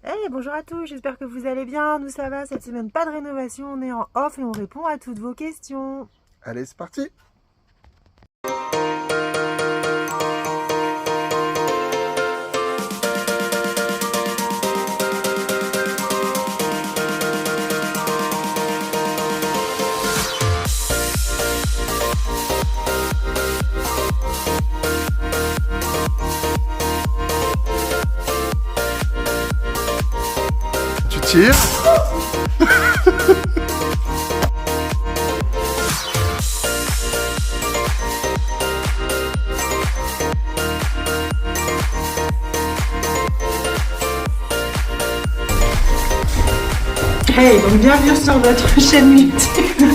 Hey, bonjour à tous, j'espère que vous allez bien. Nous, ça va, cette semaine, pas de rénovation, on est en off et on répond à toutes vos questions. Allez, c'est parti. Tu tires. Hey, donc bienvenue sur notre chaîne YouTube.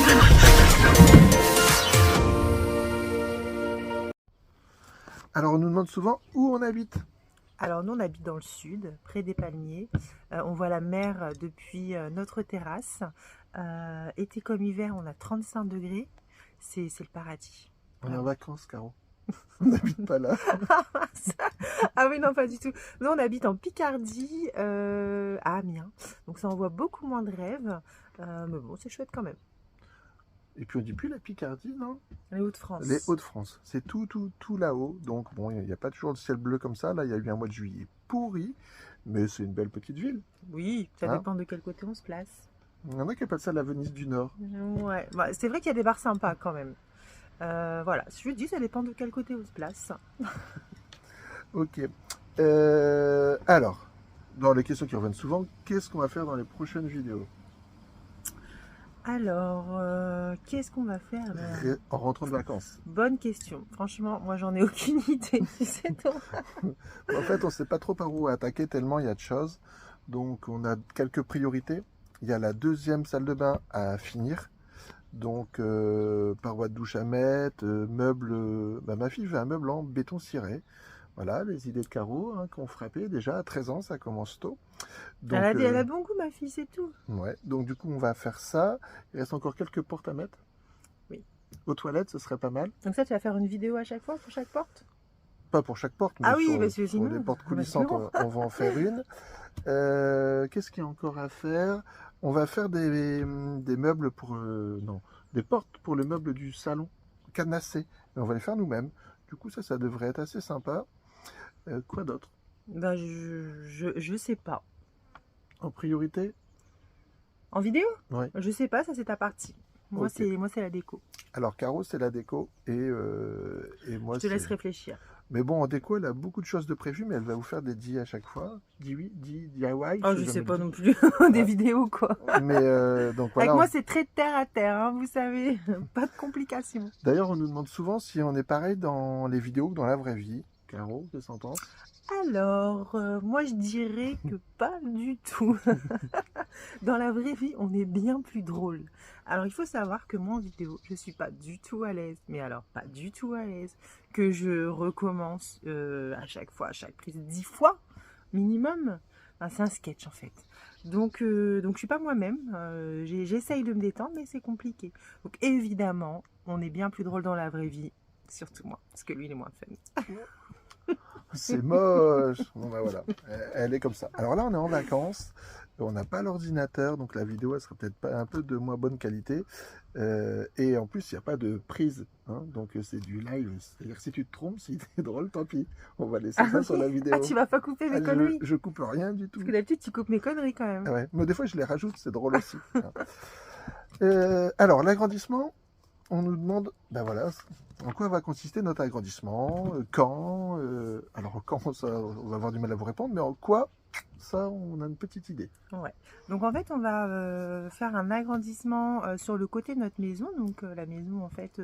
Alors, on nous demande souvent où on habite. Alors, nous, on habite dans le sud, près des palmiers. On voit la mer depuis notre terrasse. Été comme hiver, on a 35 degrés. C'est le paradis. On est en Vraiment. vacances, Caro. On n'habite pas là. Ah oui, non, pas du tout. Nous, on habite en Picardie, à Amiens. Donc, ça envoie beaucoup moins de rêves. Mais bon, c'est chouette quand même. Et puis, on dit plus la Picardie, non? Les Hauts-de-France. Les Hauts-de-France. C'est tout là-haut. Donc, bon, il n'y a pas toujours le ciel bleu comme ça. Là, il y a eu un mois de juillet pourri. Mais c'est une belle petite ville. Oui, ça Hein, dépend de quel côté on se place. il y en a qui appellent ça la Venise du Nord. Ouais, bah, c'est vrai qu'il y a des bars sympas quand même. Voilà, je dis, ça dépend de quel côté on se place. Ok. Alors, dans les questions qui reviennent souvent, qu'est-ce qu'on va faire dans les prochaines vidéos? Alors, qu'est-ce qu'on va faire là? En rentrant de vacances. Bonne question. Franchement, moi, j'en ai aucune idée. Tu sais, toi. En fait, on ne sait pas trop par où attaquer tellement il y a de choses. Donc, on a quelques priorités. Il y a la deuxième salle de bain à finir. Donc, parois de douche à mettre, meubles. Ma fille veut un meuble en béton ciré. Voilà, les idées de Caro hein, qui ont frappé déjà à 13 ans, ça commence tôt. Donc, Elle a bon goût, ma fille, c'est tout. ouais. Donc, du coup, on va faire ça. Il reste encore quelques portes à mettre. Oui. Aux toilettes, ce serait pas mal. Donc ça, tu vas faire une vidéo à chaque fois pour chaque porte? Pas pour chaque porte, mais Ah oui, parce que sur les sinon, portes on va coulissantes, plus on va en faire une. Qu'est-ce qu'il y a encore à faire? On va faire des meubles pour... non, des portes pour les meubles du salon, cadenassés. Mais on va les faire nous-mêmes. Du coup, ça devrait être assez sympa. Quoi d'autre? Ben, je sais pas. En priorité? En vidéo? Ouais. Je sais pas, ça c'est ta partie. Ok. Moi, c'est la déco. Alors, Caro, c'est la déco et moi, Je te laisse c'est... réfléchir. Mais bon, en déco, elle a beaucoup de choses de prévues, mais elle va vous faire des DIY à chaque fois. DIY, Oh, je je sais sais jamais pas le dire. non plus. Des Ouais. vidéos, quoi. Mais donc Avec voilà. moi, c'est très terre à terre, hein, vous savez. Pas de complications. D'ailleurs, on nous demande souvent si on est pareil dans les vidéos que dans la vraie vie. Caro, qu'est-ce que t'en penses? Alors, moi, je dirais que pas du tout. Dans la vraie vie, on est bien plus drôle. Alors, il faut savoir que moi, en vidéo, je suis pas du tout à l'aise. Mais alors, pas du tout à l'aise. Que je recommence à chaque fois, à chaque prise, 10 fois minimum. Enfin, c'est un sketch, en fait. Donc je suis pas moi-même. J'essaye de me détendre, mais c'est compliqué. Donc, évidemment, on est bien plus drôle dans la vraie vie. Surtout moi, parce que lui, il est moins fun. C'est moche. Bon bah voilà, elle est comme ça. Alors là, on est en vacances. On n'a pas l'ordinateur, donc la vidéo, elle sera peut-être pas un peu de moins bonne qualité. Et en plus, il n'y a pas de prise. Hein, donc c'est du live. C'est-à-dire que si tu te trompes, si t'es drôle, tant pis. On va laisser Ah ça sur la oui? Ah, vidéo. tu vas pas couper mes Ah, conneries? je coupe rien du tout. Parce que d'habitude, tu coupes mes conneries quand même. Ah ouais. Mais des fois, je les rajoute, c'est drôle aussi. Hein. Alors, l'agrandissement, on nous demande, ben voilà, en quoi va consister notre agrandissement, quand, alors quand, ça, on va avoir du mal à vous répondre, mais en quoi, ça, on a une petite idée. Ouais. Donc en fait, on va faire un agrandissement sur le côté de notre maison. Donc la maison en fait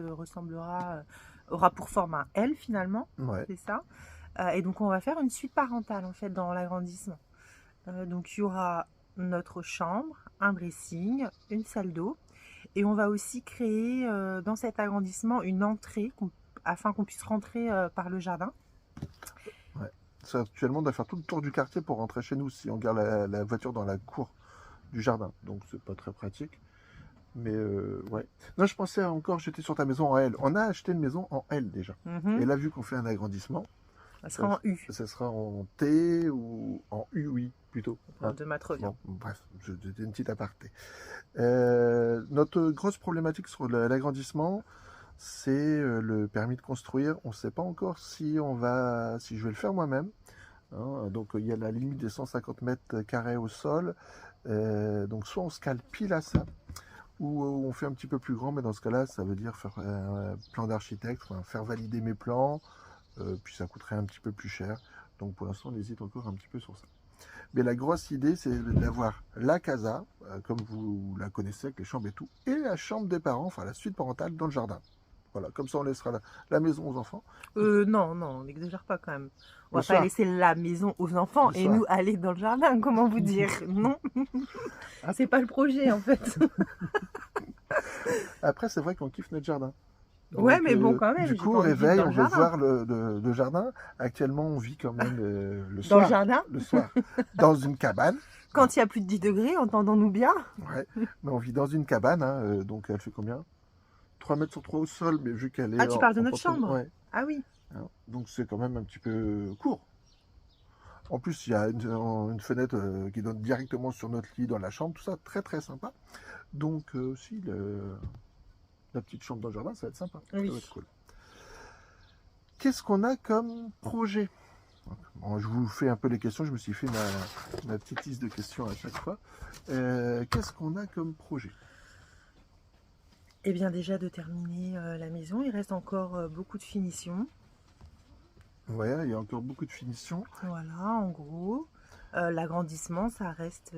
aura pour forme un L finalement, Ouais, c'est ça. Et donc on va faire une suite parentale en fait dans l'agrandissement. Donc il y aura notre chambre, un dressing, une salle d'eau. Et on va aussi créer dans cet agrandissement une entrée afin qu'on puisse rentrer par le jardin. ouais. Ça, actuellement, on doit faire tout le tour du quartier pour rentrer chez nous si on garde la voiture dans la cour du jardin. Donc, c'est pas très pratique. Mais ouais. Non, je pensais encore, j'étais sur ta maison en L. On a acheté une maison en L déjà. Et Mhm. là, vu qu'on fait un agrandissement, Ça sera en U. Ça sera en T ou en U, oui, plutôt. Enfin, de ma revient. Bon, bref, c'était une petite aparté. Notre grosse problématique sur l'agrandissement, c'est le permis de construire. On ne sait pas encore si je vais le faire moi-même. Hein. Donc il y a la limite des 150 mètres carrés au sol. Donc soit on se cale pile à ça, ou on fait un petit peu plus grand, mais dans ce cas-là, ça veut dire faire un plan d'architecte, enfin, faire valider mes plans, puis ça coûterait un petit peu plus cher. Donc pour l'instant, on hésite encore un petit peu sur ça. Mais la grosse idée, c'est d'avoir la casa, comme vous la connaissez, avec les chambres et tout, et la chambre des parents, enfin la suite parentale, dans le jardin. Voilà, comme ça on laissera la maison aux enfants. Non, on n'exagère pas quand même. On va pas laisser la maison aux enfants et nous aller dans le jardin, comment vous dire? Non, c'est pas le projet en fait. Après, c'est vrai qu'on kiffe notre jardin. Donc, ouais, mais bon, quand même. Du coup, au réveil, on veut voir le jardin. Actuellement, on vit quand même le soir. Dans le jardin? Le soir. Dans une cabane. Quand il y a plus de 10 degrés, entendons-nous bien? Ouais, mais on vit dans une cabane, hein, donc elle fait combien? 3 mètres sur 3 au sol, mais vu qu'elle est... Ah, tu parles de notre chambre? Ouais. Ah oui. Donc c'est quand même un petit peu court. En plus, il y a une fenêtre qui donne directement sur notre lit dans la chambre, tout ça, très très sympa. Donc aussi, la petite chambre dans le jardin, ça va être sympa. Oui. Ça va être cool. Qu'est-ce qu'on a comme projet? Bon, je vous fais un peu les questions, je me suis fait ma petite liste de questions à chaque fois. Qu'est-ce qu'on a comme projet? Eh bien déjà de terminer la maison, il reste encore beaucoup de finitions. Ouais, il y a encore beaucoup de finitions. Voilà, en gros. L'agrandissement, ça reste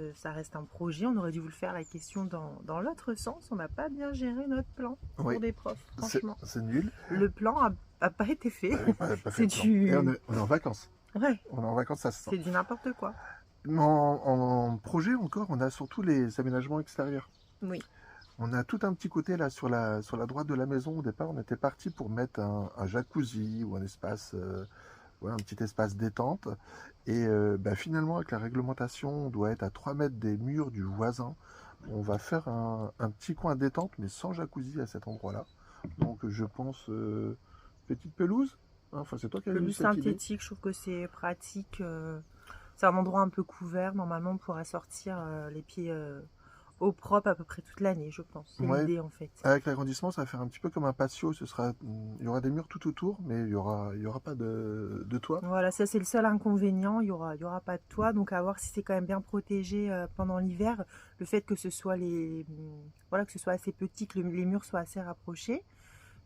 un projet. On aurait dû vous le faire la question dans l'autre sens. On n'a pas bien géré notre plan pour des profs, franchement. C'est nul. Le plan n'a pas été fait. C'est du... Et on est en vacances. Ouais. On est en vacances, ça se sent. C'est du n'importe quoi. En projet encore, on a surtout les aménagements extérieurs. Oui. On a tout un petit côté là sur la droite de la maison. Au départ, on était parti pour mettre un jacuzzi ou un espace, un petit espace détente. Et finalement, avec la réglementation, on doit être à 3 mètres des murs du voisin. On va faire un petit coin détente, mais sans jacuzzi à cet endroit-là. Donc je pense petite pelouse. Enfin, c'est toi qui as eu cette idée. Synthétique, je trouve que c'est pratique. C'est un endroit un peu couvert. Normalement, on pourra sortir les pieds au propre à peu près toute l'année, je pense. C'est l'idée en fait. Avec l'agrandissement, ça va faire un petit peu comme un patio. Il y aura des murs tout autour, mais il y aura pas de toit. Voilà, ça c'est le seul inconvénient. Il y aura pas de toit, donc à voir si c'est quand même bien protégé pendant l'hiver. Le fait que ce soit que ce soit assez petit, que les murs soient assez rapprochés.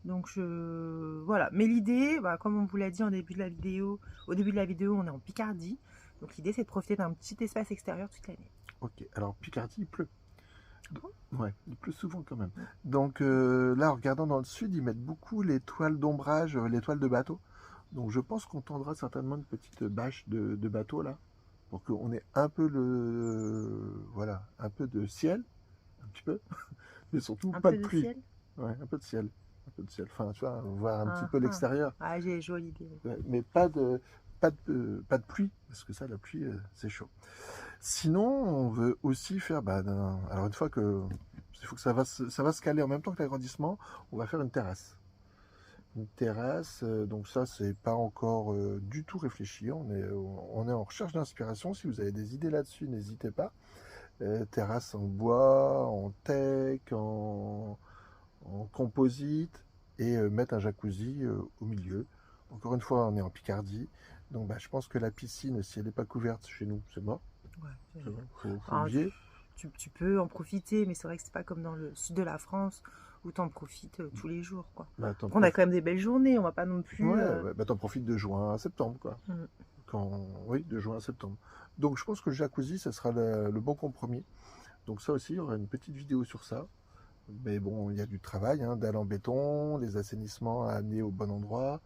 Donc voilà. Mais l'idée, comme on vous l'a dit au début de la vidéo, on est en Picardie. Donc l'idée c'est de profiter d'un petit espace extérieur toute l'année. Ok. Alors Picardie, il pleut. Ouais, il pleut souvent quand même. Donc là, en regardant dans le sud, ils mettent beaucoup les toiles d'ombrage, les toiles de bateau. Donc je pense qu'on tendra certainement une petite bâche de bateau là, pour qu'on ait un peu un peu de ciel, un petit peu, mais surtout pas de pluie. Ciel. Ouais, un peu de ciel. Un peu de ciel. Enfin, tu vois, voir un petit peu l'extérieur. Ah, j'ai jolie idée. Ouais, mais pas de pluie, parce que ça, la pluie, c'est chaud. Sinon, on veut aussi faire, alors une fois que, il faut que ça va se caler en même temps que l'agrandissement, on va faire une terrasse. Une terrasse, donc ça, c'est pas encore du tout réfléchi. On est en recherche d'inspiration. Si vous avez des idées là-dessus, n'hésitez pas. Terrasse en bois, en teak, en composite, et mettre un jacuzzi au milieu. Encore une fois, on est en Picardie. Donc je pense que la piscine, si elle n'est pas couverte chez nous, c'est mort. Ouais, faut oublier. Tu peux en profiter, mais c'est vrai que c'est pas comme dans le sud de la France où tu en profites tous les jours. Quoi. On a quand même des belles journées, on va pas non plus... t'en profites de juin à septembre. Quoi. Oui, de juin à septembre. Donc je pense que le jacuzzi, ça sera le bon compromis. Donc ça aussi, il y aura une petite vidéo sur ça. Mais bon, il y a du travail, dalles en béton, les assainissements à amener au bon endroit.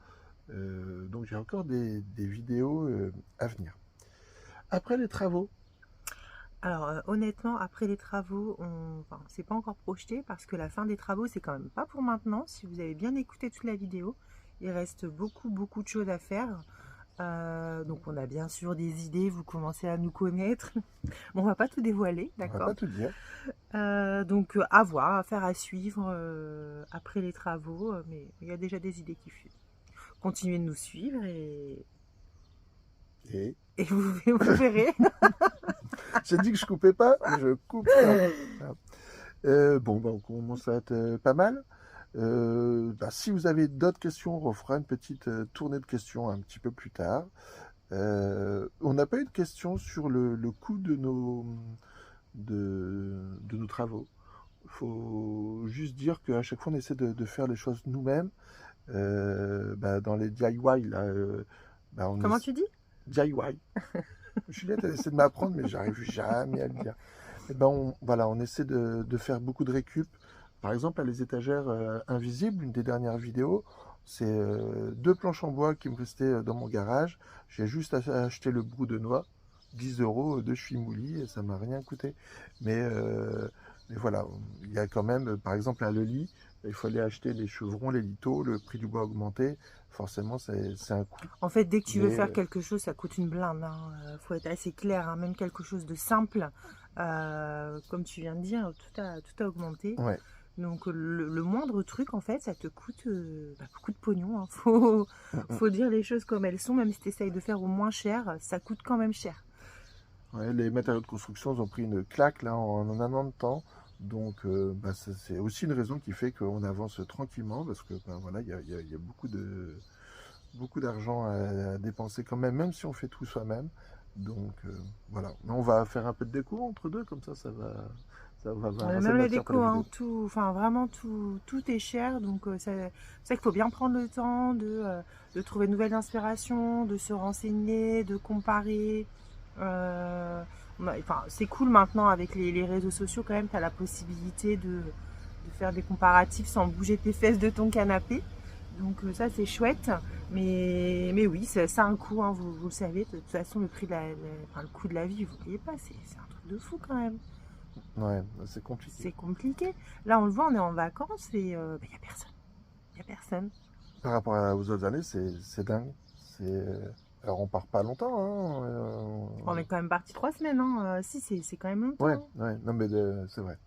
Donc j'ai encore des vidéos à venir. Après les travaux. Alors honnêtement, après les travaux, c'est pas encore projeté parce que la fin des travaux, c'est quand même pas pour maintenant. Si vous avez bien écouté toute la vidéo, il reste beaucoup de choses à faire. Donc on a bien sûr des idées, vous commencez à nous connaître. Bon, on va pas tout dévoiler, d'accord? On va pas tout dire. Donc à voir, à faire, à suivre après les travaux, mais il y a déjà des idées qui fusent. Continuez de nous suivre et Et vous verrez. j'ai dit que je coupais pas, je coupe pas. Bon, bah, on commence à être pas mal. Si vous avez d'autres questions, on refera une petite tournée de questions un petit peu plus tard. On n'a pas eu de questions sur le coût de nos travaux. Il faut juste dire qu'à chaque fois, on essaie de faire les choses nous-mêmes. Dans les DIY, là, Comment tu dis? DIY. Juliette, elle essaie de m'apprendre, mais j'arrive jamais à le dire. On essaie de faire beaucoup de récup. Par exemple, à les étagères invisibles, une des dernières vidéos, c'est deux planches en bois qui me restaient dans mon garage. J'ai juste acheté le brou de noix, 10 euros de Chouimouli, et ça m'a rien coûté. Mais voilà, il y a quand même, par exemple, le lit, il fallait acheter les chevrons, les lithos, le prix du bois a augmenté. Forcément, c'est un coût. En fait, dès que tu veux Mais faire quelque chose, ça coûte une blinde. Faut être assez clair, hein. Même quelque chose de simple, comme tu viens de dire, tout a augmenté. ouais. Donc le moindre truc, en fait, ça te coûte beaucoup de pognon. Hein. Faut dire les choses comme elles sont, même si tu essayes de faire au moins cher, ça coûte quand même cher. Ouais, les matériaux de construction ils ont pris une claque là en un an de temps. Donc c'est aussi une raison qui fait qu'on avance tranquillement parce que voilà, il y a beaucoup d'argent à dépenser quand même, même si on fait tout soi-même. Donc voilà. Mais on va faire un peu de déco entre deux, comme ça va avoir assez de Même la matière pour déco, la hein, vidéo. enfin vraiment tout est cher. Donc c'est ça qu'il faut bien prendre le temps de trouver de nouvelles inspirations, de se renseigner, de comparer. Enfin, c'est cool maintenant avec les réseaux sociaux quand même, tu as la possibilité de faire des comparatifs sans bouger tes fesses de ton canapé. Donc ça c'est chouette, mais oui, ça a un coût, hein, vous le savez, de toute façon le prix le coût de la vie, vous ne voyez pas, c'est un truc de fou quand même. Ouais, c'est compliqué. C'est compliqué. Là on le voit, on est en vacances et il n'y a personne. Il n'y a personne. Par rapport aux autres années, c'est dingue. Alors on part pas longtemps, hein. On est quand même parti 3 semaines, hein. Si, c'est quand même longtemps. Ouais, Hein. ouais, non mais c'est vrai.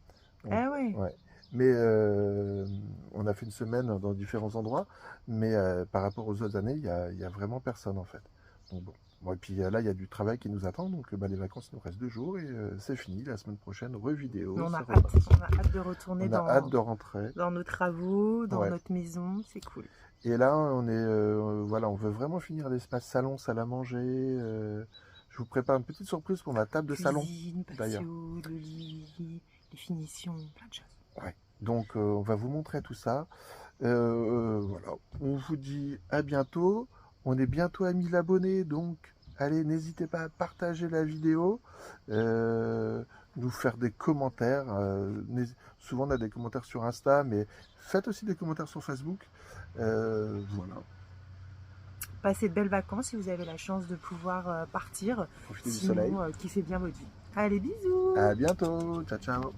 Donc, Eh ouais. ouais. Mais on a fait une semaine dans différents endroits, mais par rapport aux autres années, il y a vraiment personne en fait. Donc bon. Bon, et puis là, il y a du travail qui nous attend, donc les vacances, il nous reste 2 jours et c'est fini. La semaine prochaine, Mais revidéo, on a ça hâte, repart. on a hâte de retourner On a hâte de rentrer. dans nos travaux, dans Ouais. notre maison, c'est cool. Et là, voilà, on veut vraiment finir l'espace salon, salle à manger. Je vous prépare une petite surprise pour ma table de salon, Cuisine, d'ailleurs. patio, le lit, les finitions, plein de choses. Ouais. Donc, on va vous montrer tout ça. Voilà. On vous dit à bientôt. On est bientôt à 1000 abonnés, donc allez, n'hésitez pas à partager la vidéo, nous faire des commentaires. Souvent, on a des commentaires sur Insta, mais faites aussi des commentaires sur Facebook. Voilà. Passez de belles vacances si vous avez la chance de pouvoir partir. Profitez du soleil. Sinon, kiffez bien votre vie. Allez, bisous! À bientôt. Ciao, ciao.